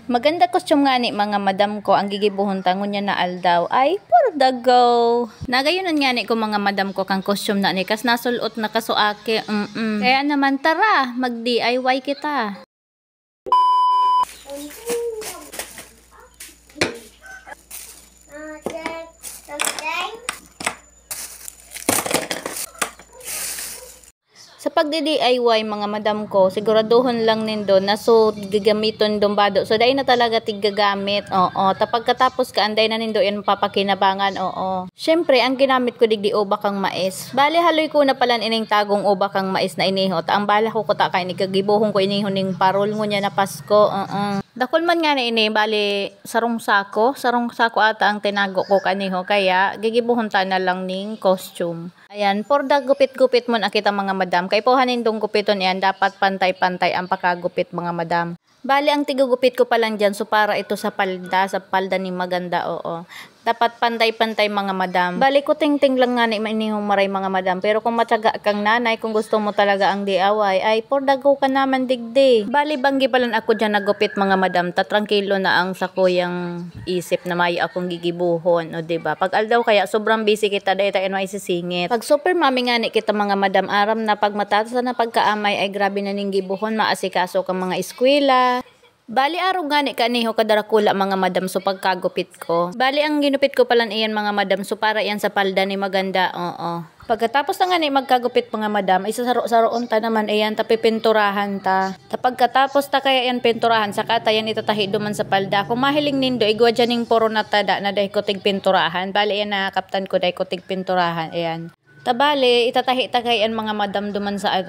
Maganda costume nga ni mga madam ko ang gigibuhon tangon niya na aldaw ay for the go. Nagayunan nga ni ko mga madam ko kang costume na ni kas nasulot na kasuake. Kaya naman tara, mag-DIY kita. Sa pagdi-DIY mga madam ko, siguraduhon lang nindo na so gagamiton dumbado. So dai na talaga tiggagamit. Oo. Tapag katapos ka anday na nindo yan papakinabangan. Oo. Syempre, ang ginamit ko digdi ubak kang mais. Bali haloy ko na pala ining tagong ubak kang mais na inihot. Ang bala ko kuta kay ni kagibuhon ko inihon ning parol ngunya na Pasko. Dakol man nga na ini, bali sarong sako ata ang tinago ko kaniho kaya gigibuhon ta na lang ning costume. Ayan, for the gupit-gupit mo na kita mga madam. Kay po hanindong gupiton yan, dapat pantay-pantay ang pakagupit mga madam. Bali, ang tigugupit ko pa lang dyan, so para ito sa palda ni maganda, oo. Dapat pantay-pantay mga madam. Bali, kuting-ting lang nga ni maray mga madam. Pero kung matyaga kang nanay, kung gusto mo talaga ang DIY, ay for the go ka naman digdi. Bali, banggi palan ako dyan nagupit mga madam. Tatrangkilo na ang sakuyang isip na may akong gigibuhon, o diba? Pag aldaw kaya, sobrang busy kita, dahil tayo ay sisingit. Pag super mami nga ni kita mga madam, aram na pag matasa na pagkaamay, ay grabe na ning gibuhon, maasikaso kang mga eskwela. Bali araw gani kaniho kadarakula mga madam so pagkagupit ko. Bali ang ginupit ko palan iyan mga madam so para yan sa palda ni maganda. Oo. Pagkatapos na nga ni magkagupit mga madam, isasaro-saroon ta naman ayan tapipinturahan ta. Pagkatapos ta kaya yan pinturahan saka ta yan itatahi duman sa palda. Kung mahiling nindo igwa dyan ning puro na tada na dahi ko tig pinturahan. Bali yan na kaptan ko dahi ko tig pinturahan. Ayan. Tabali, itatahi ta kayan mga madam duman sa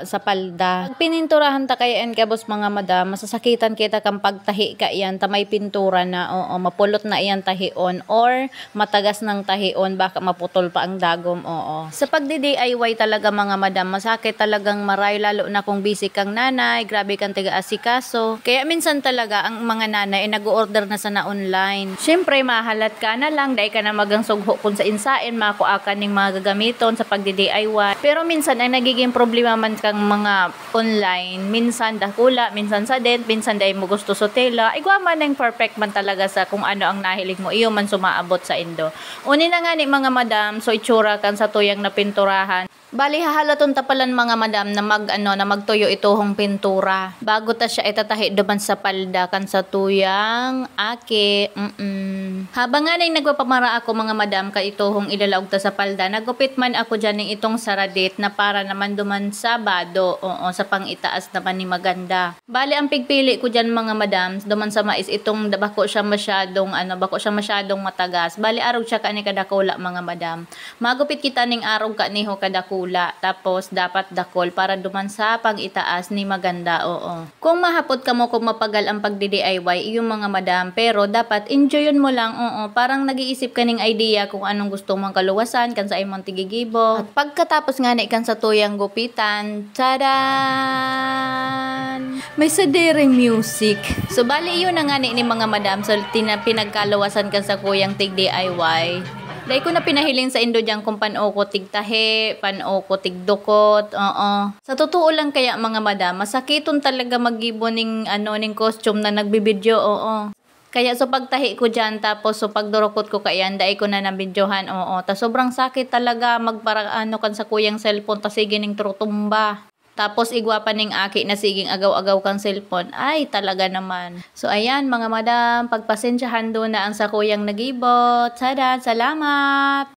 sa palda. Pag pininturahan ta kayan kabos mga madam, masasakitan kita kang pagtahi kayan ta may pintura na, oo, mapulot na iyan tahion or matagas ng tahion baka maputol pa ang dagom, oo. Sa pagdi-DIY talaga mga madam, masakit talagang maray lalo na kung busy kang nanay, grabe kang tiga-asikaso. Kaya minsan talaga ang mga nanay ay nag-order na sa online. Syempre, mahalat ka na lang, dahil ka na magang sugho kung sa insain, makuakan ning mga gagamit sa pagdi-DIY. Pero minsan ang nagiging problema man kang mga online, minsan dakula, minsan sa dent, minsan dahil mo gusto sa tela. Igwa man ang perfect man talaga sa kung ano ang nahilig mo. Iyo man sumaabot sa indo. Uni na nga ni mga madam, so itsura kan sa tuyang na pinturahan. Bali hahalaton ta palan mga madam na magtuyo ituhong pintura bago ta siya itatahi duman sa palda kan sa tuyang aki. Habang nga nang nagpapamara ako mga madam kay ituhong ilalaog ta sa palda, nagupit man ako dyan ng itong saradit na para naman duman sa bado, oo, sa pangitaas naman ni maganda. Bali ang pigpili ko dyan mga madam duman sa mais itong bako siya masyadong matagas. Bali arog siya kani kadakula mga madam. Magupit kita ning arog kaniho kadakula. Tapos dapat dakol para duman sa pag-itaas ni maganda, oo. Kung mahapot ka mo kung mapagal ang pagdi-DIY yung mga madam, pero dapat enjoyin mo lang, oo. Parang nag-iisip ka ning idea kung anong gusto mong kaluwasan kan sa imong tigigibo. At pagkatapos nga ni kan sa tuyang gupitan, tadan! May sadere music. So bali yun na nga ni mga madam so pinagkaluwasan kan sa kuyang tig DIY. Dahil ko na pinahiling sa indo dyan kung pano ko tigtahe, pano ko tigdukot, oo. Sa totoo lang kaya mga madam, masakiton talaga mag-ibo ning costume na nagbibideo, oo. Kaya so pagtahi ko dyan, tapos so pagdurukot ko kayan, dahil ko na nabidyohan, oo. Ta sobrang sakit talaga magpara kan sa kuyang cellphone, ta sige ning turutumba. Tapos igwa pa ning aki na siging agaw-agaw kang cellphone. Ay, talaga naman. So ayan mga madam, pagpasensyahan doon na ang sa kuyang nagibot. Sada, salamat!